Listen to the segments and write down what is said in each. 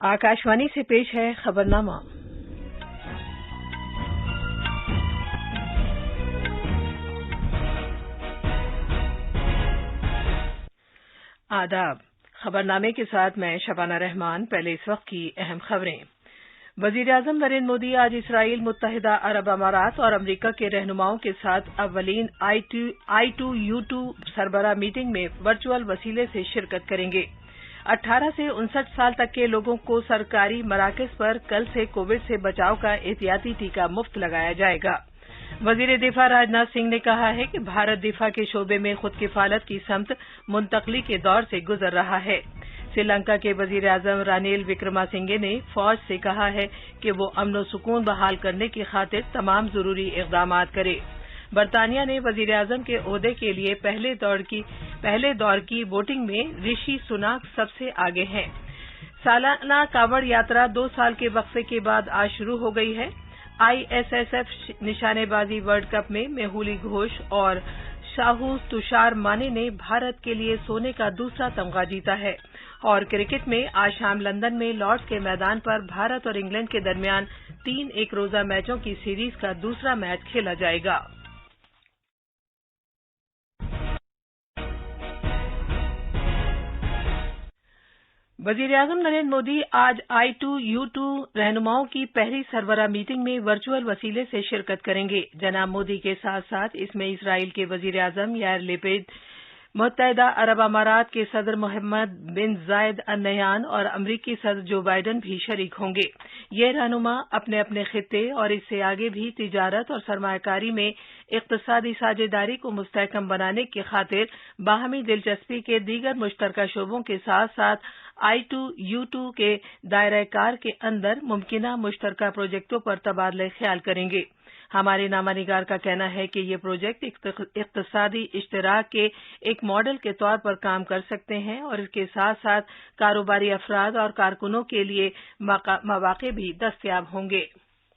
आकाशवाणी से पेश है खबरनामा। आदाब। खबरनामे के साथ मैं शबाना रहमान। पहले इस वक्त की अहम खबरें। वजीर-ए-आजम नरेंद्र मोदी आज इसराइल, मुत्तहिदा अरब अमारात और अमरीका के रहनुमाओं के साथ अव्वलीन I2U2 सरबराह मीटिंग में वर्चुअल वसीले से शिरकत करेंगे। 18 से 59 साल तक के लोगों को सरकारी मराकज़ पर कल से कोविड से बचाव का एहतियाती टीका मुफ्त लगाया जाएगा। वजीर दिफा राजनाथ सिंह ने कहा है कि भारत दिफा के शोबे में खुद किफालत की समत मुंतकली के दौर से गुजर रहा है। श्रीलंका के वजीर-ए-आजम रानिल विक्रमासिंघे ने फौज से कहा है कि वो अमन व सुकून बहाल करने की खातिर तमाम जरूरी इक़दाम करे। बरतानिया ने वजीर-ए-आजम के ओहदे के लिए पहले दौर की वोटिंग में ऋषि सुनाक सबसे आगे हैं। सालाना कावड़ यात्रा 2 साल के वक्फे के बाद आज शुरू हो गई है। ISSF निशानेबाजी वर्ल्ड कप में मेहुली घोष और शाहू तुषार माने ने भारत के लिए सोने का दूसरा तमगा जीता है। और क्रिकेट में आज शाम लंदन में लॉर्ड्स के मैदान पर भारत और इंग्लैंड के दरमियान 3 एक रोजा मैचों की सीरीज का दूसरा मैच खेला जाएगा। वजीर-ए-आजम नरेंद्र मोदी आज I2U2 रहनुमाओं की पहली सरबराह मीटिंग में वर्चुअल वसीले से शिरकत करेंगे। जनाब मोदी के साथ साथ इसमें इसराइल के वजीर-ए-आजम यार लेपिड, मुत्तहिदा अरब अमारात के सदर मोहम्मद बिन जायद अल नहयान और अमरीकी सदर जो बाइडन भी शरीक होंगे। ये रहनुमा अपने अपने खित्ते और इससे आगे भी तिजारत और सरमायाकारी में इक्तिसादी साझेदारी को मुस्तहकम बनाने की खातिर बाहमी दिलचस्पी के दीगर मुश्तरका शोबों के साथ साथ I2U2 के दायरा कार के अंदर मुमकिना मुश्तरका प्रोजेक्टों पर तबादला ख्याल करेंगे। हमारे नामानिगार का कहना है कि ये प्रोजेक्ट इक्तिसादी इश्तराक के एक मॉडल के तौर पर काम कर सकते हैं और इसके साथ साथ कारोबारी अफराद और कारकुनों के लिए मौके भी दस्तयाब होंगे।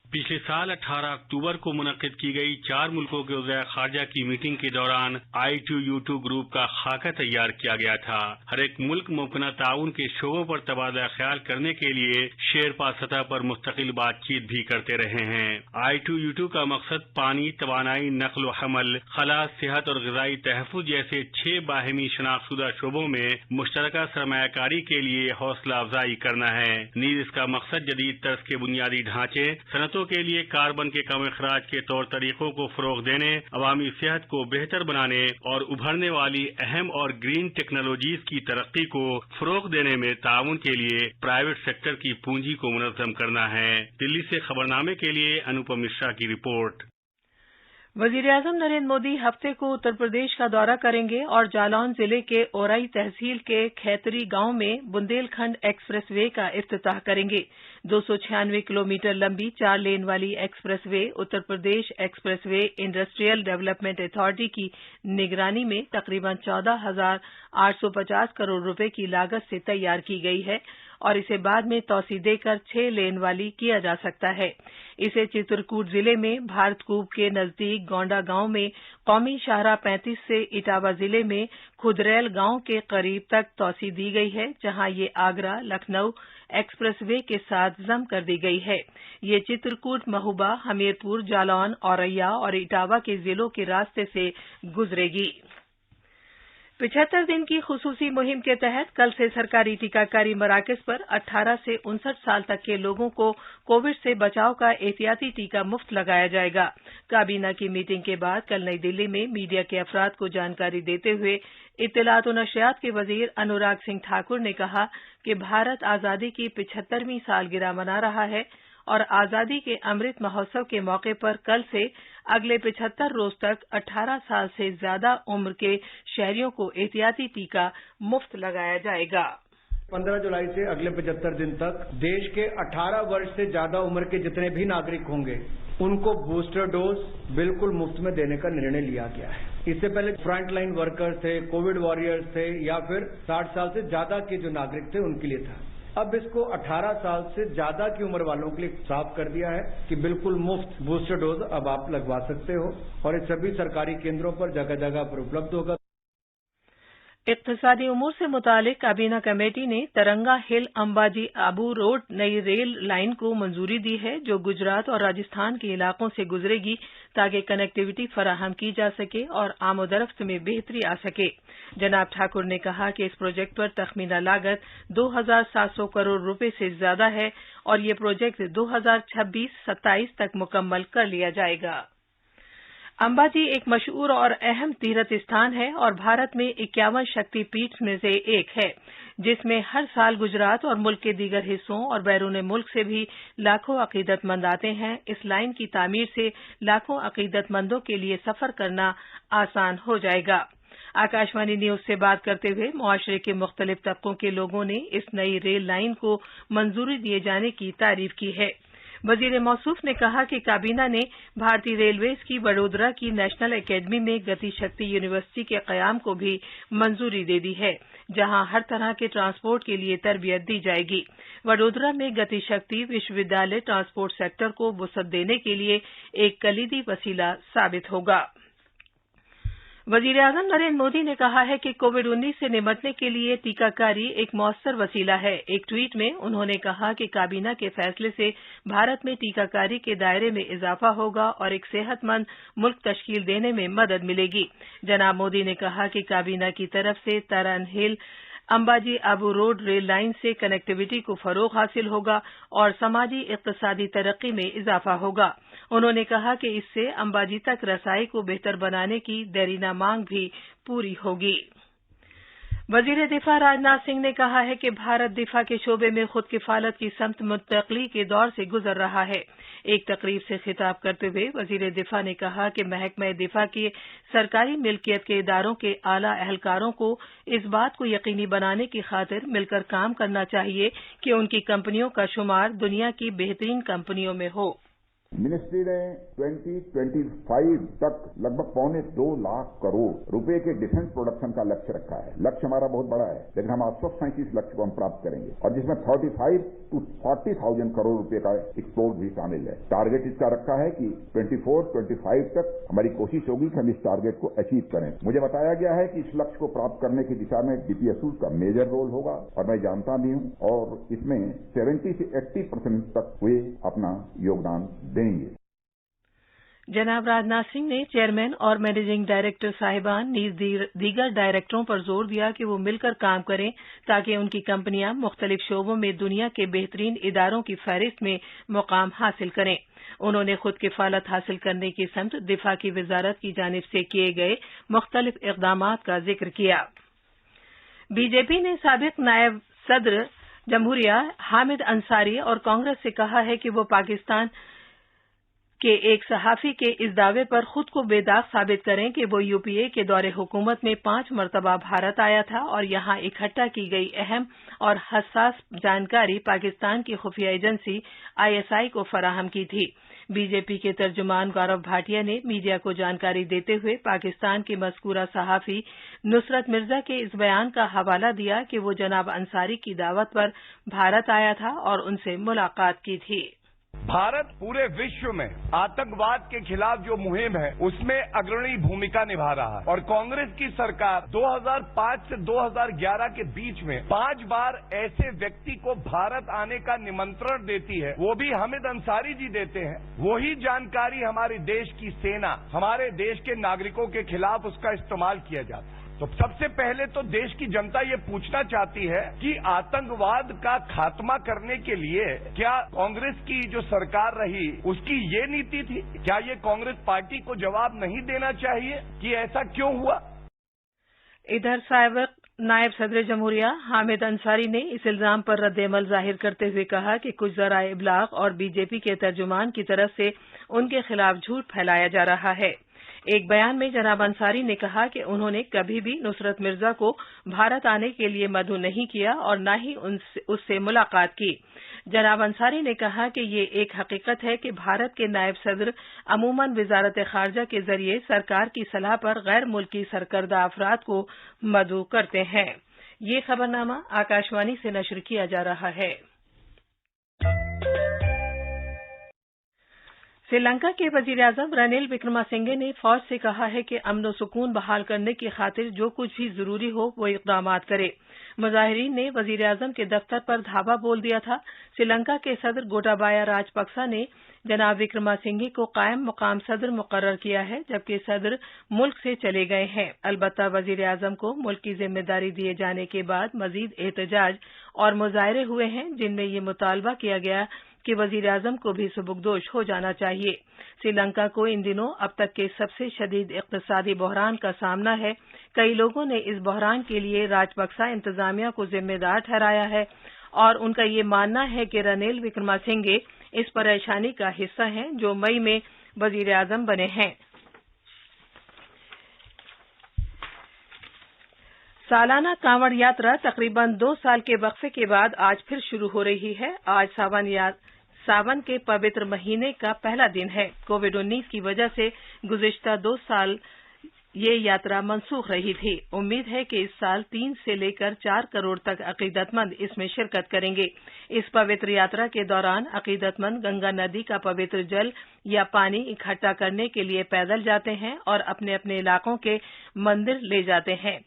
पिछले साल 18 अक्टूबर को मुनक्किद की गई 4 मुल्कों के वज़ीर खारजा की मीटिंग के दौरान I2U2 ग्रुप का खाका तैयार किया गया था। हर एक मुल्क मुमकिना ताउन के शोबों पर तबादला ख्याल करने के लिए शेरपा सतह पर मुस्तकिल बातचीत भी करते रहे हैं। I2U2 का मकसद पानी, तवानाई, नक्ल व हमल, खला, सेहत और ग़िज़ाई तहफ़्फ़ुज़ जैसे 6 बाहिमी शनाख्तशुदा शोबों में मुश्तरका सरमायाकारी के लिए हौसला अफजाई करना है। नीज़ इसका मकसद जदीद तर्ज के बुनियादी ढांचे, सनतों के लिए कार्बन के कम अखराज के तौर तरीकों को फरोग देने, अवामी सेहत को बेहतर बनाने और उभरने वाली अहम और ग्रीन टेक्नोलॉजीज की तरक्की को फरोग देने में ताउन के लिए प्राइवेट सेक्टर की पूंजी को मुनज़्ज़म करना है। दिल्ली से खबरनामे के लिए अनुपम मिश्रा की रिपोर्ट। वजीर-ए-आजम नरेंद्र मोदी हफ्ते को उत्तर प्रदेश का दौरा करेंगे और जालौन जिले के ओरई तहसील के खैतरी गांव में बुंदेलखंड एक्सप्रेस वे का इफ्तिताह करेंगे। 296 किलोमीटर लंबी 4 लेन वाली expressway Uttar Pradesh expressway industrial development authority की निगरानी में तकरीबन 14,850 करोड़ रुपए की लागत से तैयार की गई है और इसे बाद में तौसी देकर 6 लेन वाली किया जा सकता है। इसे चित्रकूट जिले में भारतकूप के नजदीक गोंडा गांव में, कौमी शाहराह 35 से इटावा जिले में खुदरैल गांव के करीब तक तौसी दी गई है, जहां ये आगरा लखनऊ एक्सप्रेसवे के साथ जम कर दी गई है। ये चित्रकूट, महोबा, हमीरपुर, जालौन, औरैया और इटावा के जिलों के रास्ते से गुजरेगी। 75 दिन की खुसूसी मुहिम के तहत कल से सरकारी टीकाकारी मराकज़ पर 18 से 59 साल तक के लोगों को कोविड से बचाव का एहतियाती टीका मुफ्त लगाया जाएगा। काबीना की मीटिंग के बाद कल नई दिल्ली में मीडिया के अफराद को जानकारी देते हुए इत्तलात व नशरियात के वजीर अनुराग सिंह ठाकुर ने कहा कि भारत आज़ादी की 75वीं सालगिरह मना रहा है और आज़ादी के अमृत महोत्सव के मौके पर कल से अगले 75 रोज तक 18 साल से ज्यादा उम्र के शहरियों को एहतियाती टीका मुफ्त लगाया जाएगा। 15 जुलाई से अगले 75 दिन तक देश के 18 वर्ष से ज्यादा उम्र के जितने भी नागरिक होंगे उनको बूस्टर डोज बिल्कुल मुफ्त में देने का निर्णय लिया गया है। इससे पहले फ्रंट लाइन वर्कर्स थे, कोविड वॉरियर्स थे या फिर 60 साल से ज्यादा के जो नागरिक थे उनके लिए था। अब इसको 18 साल से ज्यादा की उम्र वालों के लिए साफ कर दिया है कि बिल्कुल मुफ्त बूस्टर डोज अब आप लगवा सकते हो और ये सभी सरकारी केंद्रों पर जगह जगह पर उपलब्ध होगा। इक्तिसादी उमूर से मुतालिक काबीना कमेटी ने तरंगा हिल अंबाजी आबू रोड नई रेल लाइन को मंजूरी दी है, जो गुजरात और राजस्थान के इलाकों से गुजरेगी ताकि कनेक्टिविटी फराहम की जा सके और आमोदरफ्त में बेहतरी आ सके। जनाब ठाकुर ने कहा कि इस प्रोजेक्ट पर तखमीना लागत 2,700 करोड़ रुपए से ज्यादा है और ये प्रोजेक्ट 2026-27 तक मुकम्मल कर लिया जाएगा। अंबाजी एक मशहूर और अहम तीर्थ स्थान है और भारत में 51 शक्तिपीठ में से एक है, जिसमें हर साल गुजरात और मुल्क के दीगर हिस्सों और बैरून मुल्क से भी लाखों अकीदतमंद आते हैं। इस लाइन की तामीर से लाखों अकीदतमंदों के लिए सफर करना आसान हो जाएगा। आकाशवाणी न्यूज से बात करते हुए मुआशरे के मुख्तलिफ तबकों के लोगों ने इस नई रेल लाइन को मंजूरी दिए जाने की तारीफ की है। वजीर मौसूफ ने कहा कि काबीना ने भारतीय रेलवेज की वडोदरा की नेशनल एकेडमी में गति शक्ति यूनिवर्सिटी के कयाम को भी मंजूरी दे दी है, जहां हर तरह के ट्रांसपोर्ट के लिए तरबियत दी जाएगी। वडोदरा में गति शक्ति विश्वविद्यालय ट्रांसपोर्ट सेक्टर को वुसअत देने के लिए एक कलीदी वसीला साबित होगा। वजीर-ए-आज़म नरेंद्र मोदी ने कहा है कि कोविड-19 से निपटने के लिए टीकाकारी एक मौसर वसीला है। एक ट्वीट में उन्होंने कहा कि काबीना के फैसले से भारत में टीकाकारी के दायरे में इजाफा होगा और एक सेहतमंद मुल्क तश्कील देने में मदद मिलेगी। जनाब मोदी ने कहा कि काबीना की तरफ से Taran hill Ambaji Abu road rail line से कनेक्टिविटी को फरोग हासिल होगा और समाजी इक्तिसादी तरक्की में इजाफा होगा। उन्होंने कहा कि इससे अंबाजी तक रसाई को बेहतर बनाने की देरीना मांग भी पूरी होगी। वजीर दिफा राजनाथ सिंह ने कहा है कि भारत दिफा के शोबे में खुद किफालत की समत मुंतकली के दौर से गुजर रहा है। एक तकरीब से खिताब करते हुए वजीर दिफा ने कहा कि महकमा दिफा के सरकारी मिल्कियत के इदारों के आला अहलकारों को इस बात को यकीनी बनाने की खातिर मिलकर काम करना चाहिए कि उनकी कंपनियों का शुमार दुनिया की बेहतरीन कंपनियों में हो। मिनिस्ट्री ने 2025 तक लगभग 2.25 लाख करोड़ रुपए के डिफेंस प्रोडक्शन का लक्ष्य रखा है। लक्ष्य हमारा बहुत बड़ा है, लेकिन हम 837 लक्ष्य को हम प्राप्त करेंगे और जिसमें 35 to 40,000 करोड़ रुपए का एक्सपोर्ट भी शामिल है। टारगेट इसका रखा है कि 24-25 तक हमारी कोशिश होगी कि हम इस टारगेट को अचीव करें। मुझे बताया गया है कि इस लक्ष्य को प्राप्त करने की दिशा में डीपीएसयू का मेजर रोल होगा और मैं जानता भी हूं और इसमें 70 से 80% तक वे अपना योगदान देंगे। जनाब राजनाथ सिंह ने चेयरमैन और मैनेजिंग डायरेक्टर साहिबान नीज दीगर डायरेक्टरों पर जोर दिया कि वो मिलकर काम करें ताकि उनकी कंपनियां मुख्तलिफ शोबों में दुनिया के बेहतरीन इदारों की फहरिस्त में मुकाम हासिल करें। उन्होंने खुद किफालत हासिल करने की समत दिफा की वजारत की जानिब से किए गए मुख्तलिफ इक़दामात का जिक्र किया। बीजेपी ने साबिक नायब सदर जमहूरिया हामिद अंसारी और कांग्रेस से कहा है कि वो पाकिस्तान के एक सहाफी के इस दावे पर खुद को बेदाग साबित करें कि वो यूपीए के दौरे हुकूमत में 5 मरतबा भारत आया था और यहां इकट्ठा की गई अहम और हसास जानकारी पाकिस्तान की खुफिया एजेंसी आईएसआई को फराहम की थी। बीजेपी के तर्जुमान गौरव भाटिया ने मीडिया को जानकारी देते हुए पाकिस्तान के मज़कूरा सहाफी नुसरत मिर्जा के इस बयान का हवाला दिया कि वो जनाब अंसारी की दावत पर भारत आया था और उनसे मुलाकात की थी। भारत पूरे विश्व में आतंकवाद के खिलाफ जो मुहिम है उसमें अग्रणी भूमिका निभा रहा है और कांग्रेस की सरकार 2005 से 2011 के बीच में 5 बार ऐसे व्यक्ति को भारत आने का निमंत्रण देती है, वो भी हामिद अंसारी जी देते हैं। वही जानकारी हमारे देश की सेना, हमारे देश के नागरिकों के खिलाफ उसका इस्तेमाल किया जाता है। तो सबसे पहले तो देश की जनता ये पूछना चाहती है कि आतंकवाद का खात्मा करने के लिए क्या कांग्रेस की जो सरकार रही उसकी ये नीति थी? क्या ये कांग्रेस पार्टी को जवाब नहीं देना चाहिए कि ऐसा क्यों हुआ? इधर साबिक नायब सदर जमहूरिया हामिद अंसारी ने इस इल्जाम पर रद्द-ए-अमल जाहिर करते हुए कहा कि कुछ ज़राए इब्लाग और बीजेपी के तर्जुमान की तरफ से उनके खिलाफ झूठ फैलाया जा रहा है। एक बयान में जनाब अंसारी ने कहा कि उन्होंने कभी भी नुसरत मिर्जा को भारत आने के लिए मदऊ नहीं किया और न ही उससे मुलाकात की। जनाब अंसारी ने कहा कि ये एक हकीकत है कि भारत के नायब सदर अमूमन वजारत खारजा के जरिए सरकार की सलाह पर गैर मुल्की सरकर्दा अफराद को मदऊ करते हैं। ये खबरनामा आकाशवाणी से नशर किया जा रहा है। श्रीलंका के वजीर-ए-आजम रनिल विक्रमासिंघे ने फौज से कहा है कि अमन और सुकून बहाल करने की खातिर जो कुछ भी जरूरी हो वो इकदाम करे। मुजाहिरीन ने वजीर-ए-आजम के दफ्तर पर धावा बोल दिया था। श्रीलंका के सदर गोटाबाया राजपक्सा ने जनाब विक्रमासिंघे को कायम मुकाम सदर मुकर्रर किया है, जबकि सदर मुल्क से चले गए हैं। अलबत्ता वजीर-ए-आजम को मुल्क की जिम्मेदारी दिए जाने के बाद मजीद एहतजाज और मुजाहरे हुए हैं, जिनमें ये मुतालबा किया गया कि वजीर-ए-आजम को भी सुबुकदोश हो जाना चाहिए। श्रीलंका को इन दिनों अब तक के सबसे शदीद इक्तिसादी बहरान का सामना है। कई लोगों ने इस बहरान के लिए राजपक्सा इंतजामिया को जिम्मेदार ठहराया है और उनका ये मानना है कि रनिल विक्रमासिंघे इस परेशानी का हिस्सा हैं जो मई में वजीर-ए-आजम बने हैं। सालाना कांवड़ यात्रा तकरीबन 2 साल के वक्फे के बाद आज फिर शुरू हो रही है। आज सावन के पवित्र महीने का पहला दिन है। कोविड-19 की वजह से गुज़िश्ता 2 साल ये यात्रा मनसूख रही थी। उम्मीद है कि इस साल 3 से लेकर 4 करोड़ तक अकीदतमंद इसमें शिरकत करेंगे। इस पवित्र यात्रा के दौरान अकीदतमंद गंगा नदी का पवित्र जल या पानी इकट्ठा करने के लिए पैदल जाते हैं और अपने अपने इलाकों के मंदिर ले जाते हैं।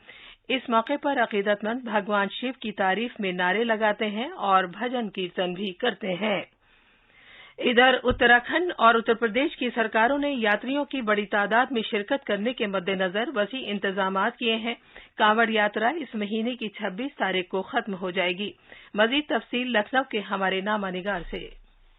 इस मौके पर अकीदतमंद भगवान शिव की तारीफ में नारे लगाते हैं और भजन कीर्तन भी करते हैं। इधर उत्तराखंड और उत्तर प्रदेश की सरकारों ने यात्रियों की बड़ी तादाद में शिरकत करने के मद्देनजर वसी इंतजामात किए हैं। कांवड़ यात्रा इस महीने की 26 तारीख को खत्म हो जाएगी। मजीद तफसील लखनऊ के हमारे नामानिगार से।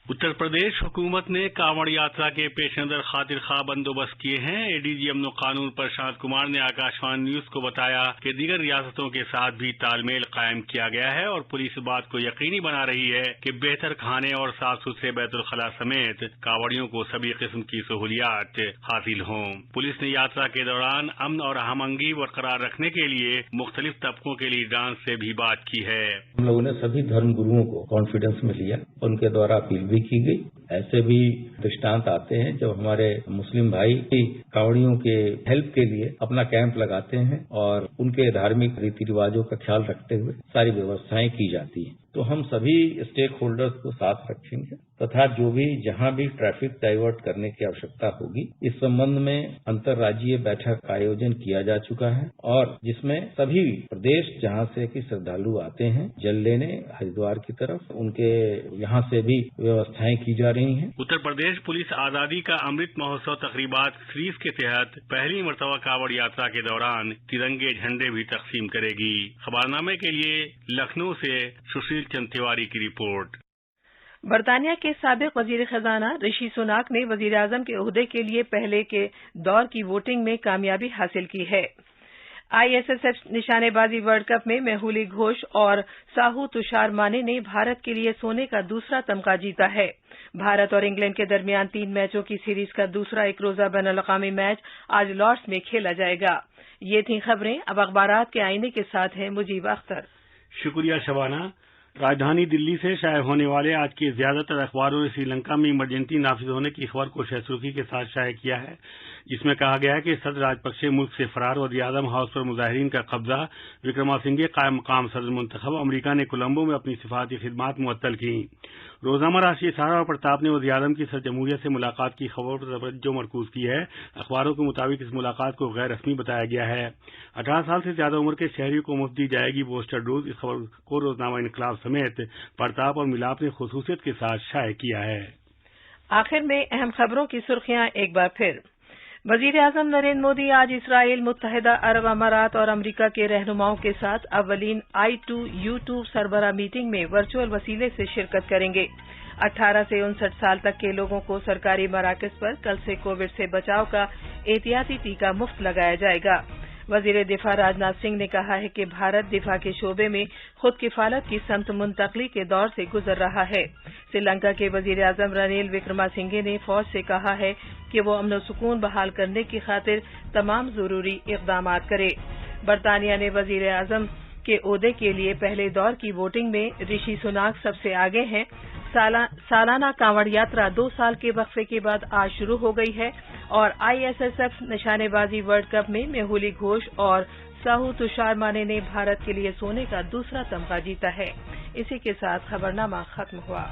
उत्तर प्रदेश हुकूमत ने कांवड़ यात्रा के पेश नजर खातिर खा बंदोबस्त किए हैं। एडीजी अमन कानून प्रशांत कुमार ने आकाशवाणी न्यूज को बताया कि दीगर रियासतों के साथ भी तालमेल कायम किया गया है और पुलिस बात को यकीनी बना रही है कि बेहतर खाने और साफ सुथरे बैतुल खला समेत कांवड़ियों को सभी किस्म की सहूलियात हासिल हों। पुलिस ने यात्रा के दौरान अमन और हमंगी बरकरार रखने के लिए मुख्तलिफ तबकों के लीडरान से भी बात की है। हम लोगों ने सभी धर्म गुरुओं को कॉन्फिडेंस में लिया, उनके द्वारा अपील भी की गई। ऐसे भी दृष्टांत आते हैं जब हमारे मुस्लिम भाई कांवड़ियों के हेल्प के लिए अपना कैंप लगाते हैं और उनके धार्मिक रीति रिवाजों का ख्याल रखते हुए सारी व्यवस्थाएं की जाती हैं। तो हम सभी स्टेक होल्डर्स को साथ रखेंगे तथा जो भी जहां भी ट्रैफिक डाइवर्ट करने की आवश्यकता होगी, इस संबंध में अंतर्राज्यीय बैठक का आयोजन किया जा चुका है और जिसमें सभी प्रदेश जहां से कि श्रद्धालु आते हैं जल लेने हरिद्वार की तरफ, उनके यहां से भी व्यवस्थाएं की जा रही हैं। उत्तर प्रदेश पुलिस आजादी का अमृत महोत्सव तकरीबात सीरीज के तहत पहली मरतबा कांवड़ यात्रा के दौरान तिरंगे झंडे भी तकसीम करेगी। खबरनामे के लिए लखनऊ से सुशील चंद तिवारी की रिपोर्ट। बरतानिया के साबिक वजीर खजाना ऋषि सुनाक ने वजीर आजम के ओहदे के लिए पहले के दौर की वोटिंग में कामयाबी हासिल की है। आईएसएसएफ निशानेबाजी वर्ल्ड कप में मेहुली घोष और साहू तुषार माने ने भारत के लिए सोने का दूसरा तमगा जीता है। भारत और इंग्लैंड के दरमियान 3 मैचों की सीरीज का दूसरा एक रोजा बैनुल-अक़वामी मैच आज लॉर्ड्स में खेला जाएगा। ये थी खबरें। अब अखबारात के आईने के साथ हैं मुजीब अख्तर। शुक्रिया शबाना। राजधानी दिल्ली से शाये होने वाले आज के ज्यादातर अखबारों ने श्रीलंका में इमरजेंसी नाफिज होने की खबर को शहसुर्खी के साथ शाये किया है, जिसमें कहा गया है कि सदर राजपक्षे मुल्क से फरार और वज़ीर-ए-आज़म हाउस पर मुजाहिरीन का कब्जा। विक्रमासिंघे कायम मकाम सदर मुंतखब। अमरीका ने कोलंबो में अपनी सिफारती खिदमात मुअत्तल की। रोजनामा राष्ट्रीय सहारा और प्रताप ने वज़ीर-ए-आज़म की सदर जमहूरिया से मुलाकात की खबर पर तवज्जो मरकूज की है। अखबारों के मुताबिक इस मुलाकात को गैर रस्मी बताया गया है। 18 साल से ज्यादा उम्र के शहरियों को मुफ्त दी जाएगी बूस्टर डोज। इस खबर को रोजनामा इनकलाब समेत प्रताप और मिलाप ने खुसूसियत के साथ शाये किया है। आखिर में अहम खबरों की सुर्खियां एक बार फिर। वजीर आजम नरेंद्र मोदी आज इसराइल, मुत्तहिदा अरब अमारात और अमरीका के रहनुमाओं के साथ अव्वलीन I2U2 सरबराह मीटिंग में वर्चुअल वसीले से शिरकत करेंगे। 18 से 59 साल तक के लोगों को सरकारी मराकज पर कल से कोविड से बचाव का एहतियाती टीका मुफ्त लगाया जाएगा। वजीर दिफा राजनाथ सिंह ने कहा है कि भारत दिफा के शोबे में खुद किफालत की समत मुंतकली के दौर से गुजर रहा है। श्रीलंका के वजीर आजम रनिल विक्रमासिंघे ने फौज से कहा है कि वो अमन सुकून बहाल करने की खातिर तमाम जरूरी इकदाम करे। बरतानिया ने वजीर आजम के ओहदे के लिए पहले दौर की वोटिंग में ऋषि सुनाक सबसे आगे हैं। सालाना कांवड़ यात्रा 2 साल के वक्फे के बाद आज शुरू हो गई है और आईएसएसएफ निशानेबाजी वर्ल्ड कप में मेहुली घोष और साहू तुषार माने ने भारत के लिए सोने का दूसरा तमगा जीता है। इसी के साथ खबरनामा खत्म हुआ।